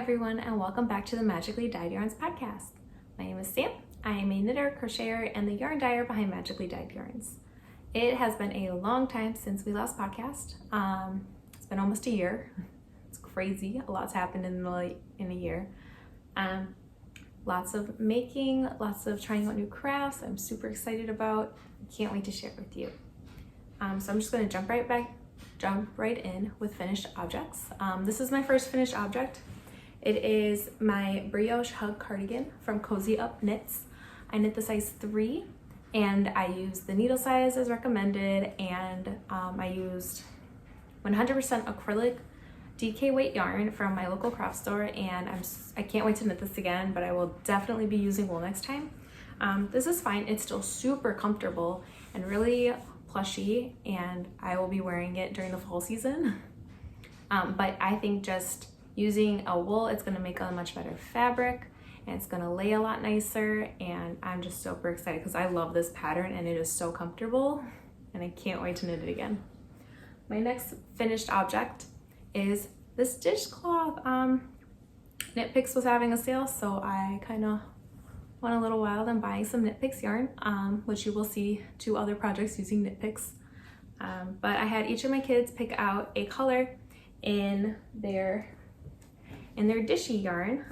everyone, and welcome back to the Magically Dyed Yarns podcast. My name is Sam. I am a knitter, crocheter, and the yarn dyer behind Magically Dyed Yarns. It has been a long time since we last podcast. It's been almost a year. It's crazy. A lot's happened in a year. Lots of making, lots of trying out new crafts I'm super excited about. Can't wait to share it with you. So I'm just going to jump right in with finished objects. This is my first finished object. It is my brioche hug cardigan from Cozy Up Knits. I knit the size 3 and I used the needle size as recommended, and I used 100% acrylic DK weight yarn from my local craft store, and I can't wait to knit this again, but I will definitely be using wool next time. This is fine. It's still super comfortable and really plushy, and I will be wearing it during the fall season. But I think just using a wool, it's going to make a much better fabric, and it's going to lay a lot nicer, and I'm just super excited because I love this pattern and it is so comfortable, and I can't wait to knit it again. My next finished object is this dishcloth. Knitpicks was having a sale, so I kind of went a little wild on buying some Knitpicks yarn, which you will see 2 other projects using Knitpicks. But I had each of my kids pick out a color in their dishy yarn.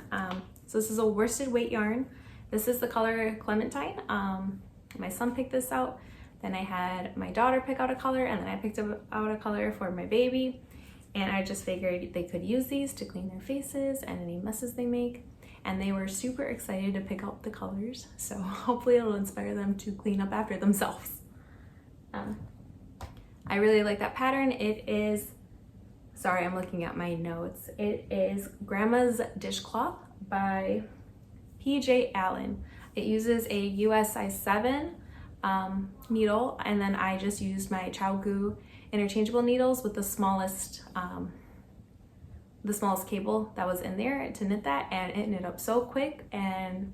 So this is a worsted weight yarn. This is the color Clementine. My son picked this out. Then I had my daughter pick out a color, and then I picked out a color for my baby. And I just figured they could use these to clean their faces and any messes they make. And they were super excited to pick out the colors. So hopefully it'll inspire them to clean up after themselves. I really like that pattern. It is, sorry, I'm looking at my notes. It is Grandma's Dishcloth by PJ Allen. It uses a US size 7 needle, and then I just used my ChowGoo interchangeable needles with the smallest cable that was in there to knit that, and it knit up so quick, and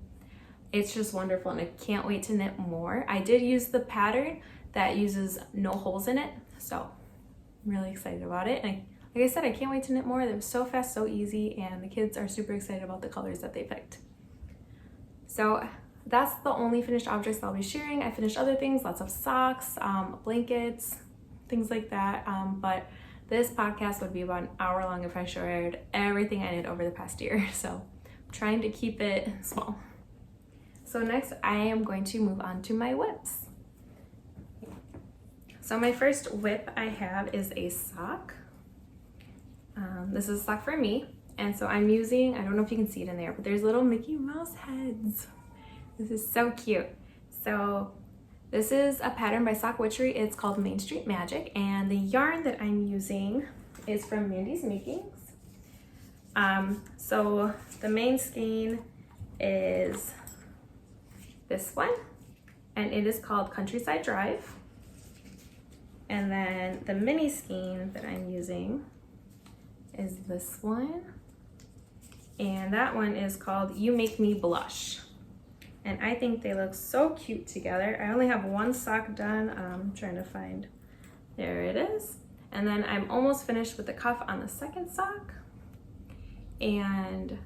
it's just wonderful, and I can't wait to knit more. I did use the pattern that uses no holes in it, so I'm really excited about it. And like I said, I can't wait to knit more. They're so fast, so easy, and the kids are super excited about the colors that they picked. So that's the only finished objects that I'll be sharing. I finished other things, lots of socks, blankets, things like that, but this podcast would be about an hour long if I shared everything I did over the past year, so I'm trying to keep it small. So next I am going to move on to my whips. So my first whip I have is a sock. This is a sock for me, and so I'm using, I don't know if you can see it in there, but there's little Mickey Mouse heads. This is so cute. So this is a pattern by Sock Witchery. It's called Main Street Magic, and the yarn that I'm using is from MandisMakings. So the main skein is this one, and it is called Countryside Drive. And then the mini skein that I'm using is this one, and that one is called You Make Me Blush. And I think they look so cute together. I only have one sock done. I'm trying to find, there it is. And then I'm almost finished with the cuff on the second sock. And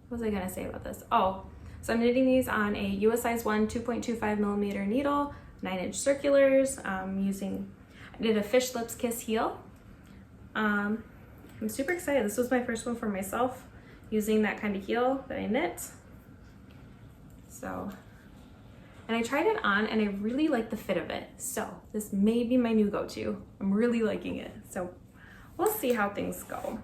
what was I gonna say about this? Oh, so I'm knitting these on a US size 1 2.25 millimeter needle, 9-inch circulars. I did a fish lips kiss heel. I'm super excited. This was my first one for myself, using that kind of heel that I knit. So, and I tried it on and I really like the fit of it. So this may be my new go-to. I'm really liking it. So we'll see how things go.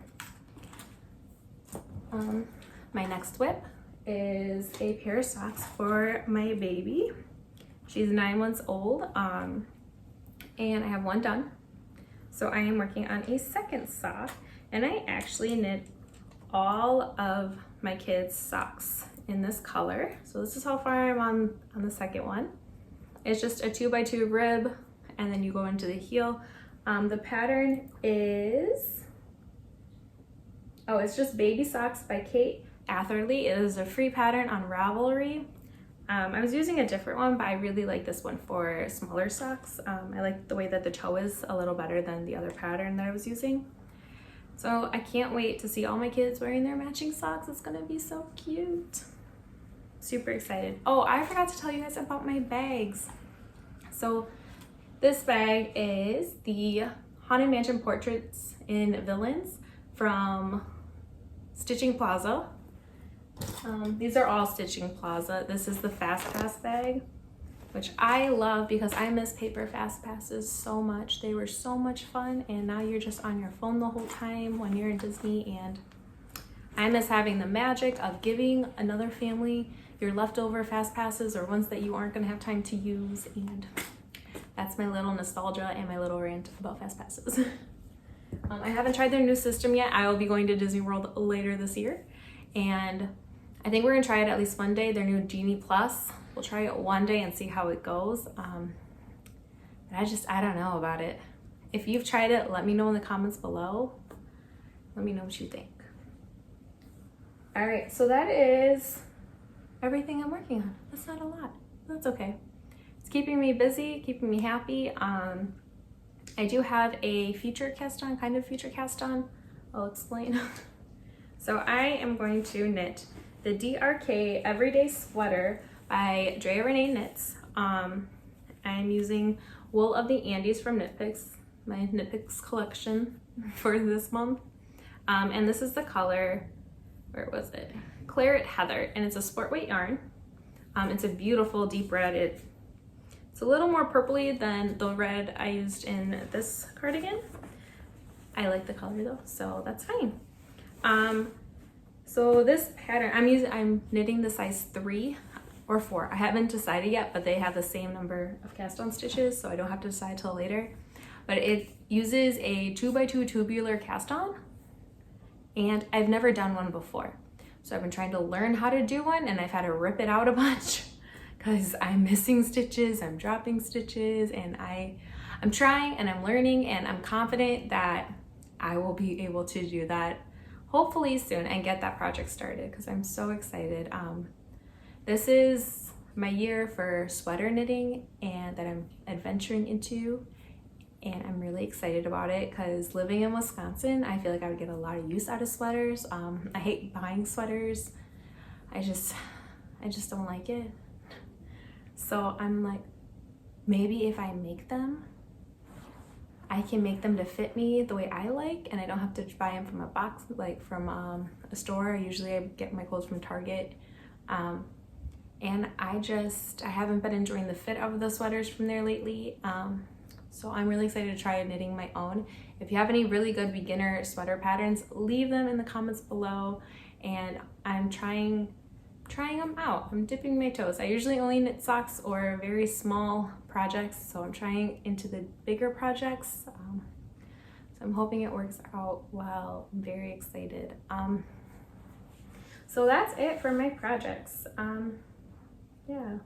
My next whip is a pair of socks for my baby. She's 9 months old, and I have one done. So I am working on a second sock, and I actually knit all of my kids' socks in this color. So this is how far I'm on the second one. It's just a 2x2 rib, and then you go into the heel. The pattern is, it's just Baby Socks by Kate Atherley. It is a free pattern on Ravelry. I was using a different one, but I really like this one for smaller socks. I like the way that the toe is a little better than the other pattern that I was using. So I can't wait to see all my kids wearing their matching socks. It's gonna be so cute. Super excited. Oh, I forgot to tell you guys about my bags. So this bag is the Haunted Mansion Portraits in Villains from Stitching Plaza. These are all Stitching Plaza. This is the Fast Pass bag, which I love because I miss paper Fast Passes so much. They were so much fun, and now you're just on your phone the whole time when you're in Disney, and I miss having the magic of giving another family your leftover Fast Passes or ones that you aren't gonna have time to use, and that's my little nostalgia and my little rant about Fast Passes. I haven't tried their new system yet. I will be going to Disney World later this year, and I think we're gonna try it at least one day, their new Genie Plus. We'll try it one day and see how it goes. But I don't know about it. If you've tried it, let me know in the comments below. Let me know what you think. All right, so that is everything I'm working on. That's not a lot. That's okay. It's keeping me busy, keeping me happy. I do have a future cast on, kind of future cast on. I'll explain. So I am going to knit the DRK Everyday Sweater by Drea Renee Knits. I'm using Wool of the Andes from Knitpicks, my Knitpicks collection for this month. And this is the color, where was it? Claret Heather, and it's a sport weight yarn. It's a beautiful deep red. It's a little more purpley than the red I used in this cardigan. I like the color though, so that's fine. So this pattern, I'm knitting the size 3 or 4. I haven't decided yet, but they have the same number of cast on stitches, so I don't have to decide till later. But it uses a 2x2 tubular cast on, and I've never done one before. So I've been trying to learn how to do one, and I've had to rip it out a bunch because I'm missing stitches, I'm dropping stitches, and I'm trying and I'm learning, and I'm confident that I will be able to do that hopefully soon and get that project started because I'm so excited. This is my year for sweater knitting and that I'm adventuring into, and I'm really excited about it because living in Wisconsin, I feel like I would get a lot of use out of sweaters. I hate buying sweaters. I just don't like it. So I'm like, maybe if I make them, I can make them to fit me the way I like, and I don't have to buy them from a box, like from a store. Usually I get my clothes from Target. And I haven't been enjoying the fit of the sweaters from there lately. So I'm really excited to try knitting my own. If you have any really good beginner sweater patterns, leave them in the comments below, and I'm trying them out. I'm dipping my toes. I usually only knit socks or very small projects, so I'm trying into the bigger projects. So I'm hoping it works out well. I'm very excited. So that's it for my projects. Yeah,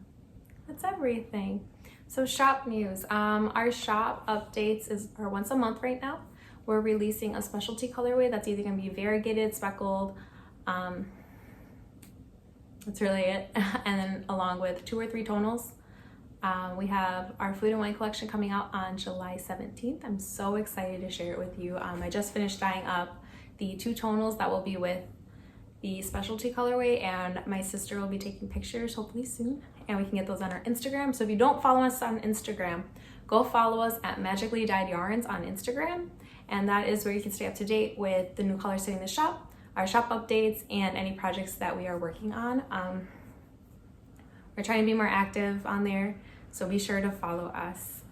that's everything. So shop news. Our shop updates are once a month right now. We're releasing a specialty colorway that's either gonna be variegated, speckled, that's really it. And then along with 2 or 3 tonals. We have our Food and Wine collection coming out on July 17th. I'm so excited to share it with you. I just finished dyeing up the 2 tonals that will be with the specialty colorway, and my sister will be taking pictures hopefully soon, and we can get those on our Instagram. So if you don't follow us on Instagram, go follow us at Magically Dyed Yarns on Instagram, and that is where you can stay up to date with the new colors hitting the shop, our shop updates, and any projects that we are working on. We're trying to be more active on there, so be sure to follow us.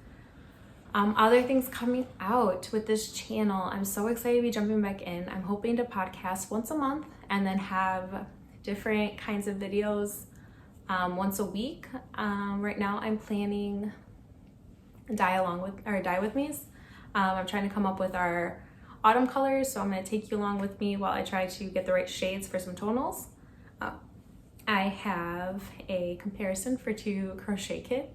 Other things coming out with this channel, I'm so excited to be jumping back in. I'm hoping to podcast once a month and then have different kinds of videos once a week. Right now I'm planning dye with me's. I'm trying to come up with our autumn colors, so I'm going to take you along with me while I try to get the right shades for some tonals. I have a comparison for 2 crochet kits.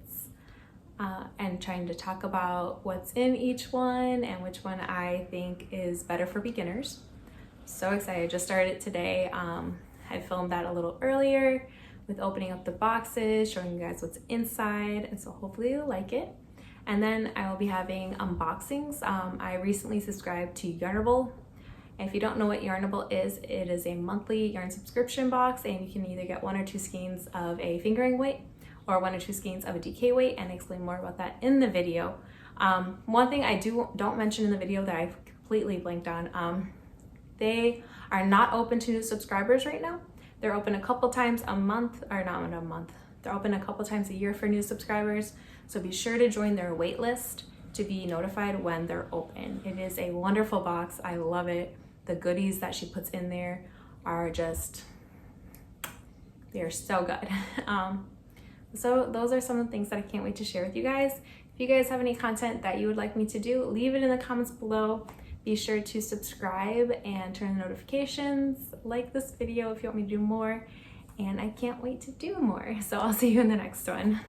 And trying to talk about what's in each one and which one I think is better for beginners. So excited, just started today. I filmed that a little earlier with opening up the boxes, showing you guys what's inside, and so hopefully you'll like it. And then I will be having unboxings. I recently subscribed to Yarnable, And if you don't know what Yarnable is, it is a monthly yarn subscription box, and you can either get 1 or 2 skeins of a fingering weight or 1 or 2 skeins of a DK weight, and I explain more about that in the video. One thing I don't mention in the video that I've completely blanked on, they are not open to new subscribers right now. They're open a couple times a month, or not a month. They're open a couple times a year for new subscribers, so be sure to join their wait list to be notified when they're open. It is a wonderful box. I love it. The goodies that she puts in there are just, they're so good. So those are some of the things that I can't wait to share with you guys. If you guys have any content that you would like me to do, leave it in the comments below. Be sure to subscribe and turn on notifications, like this video if you want me to do more, and I can't wait to do more. So I'll see you in the next one.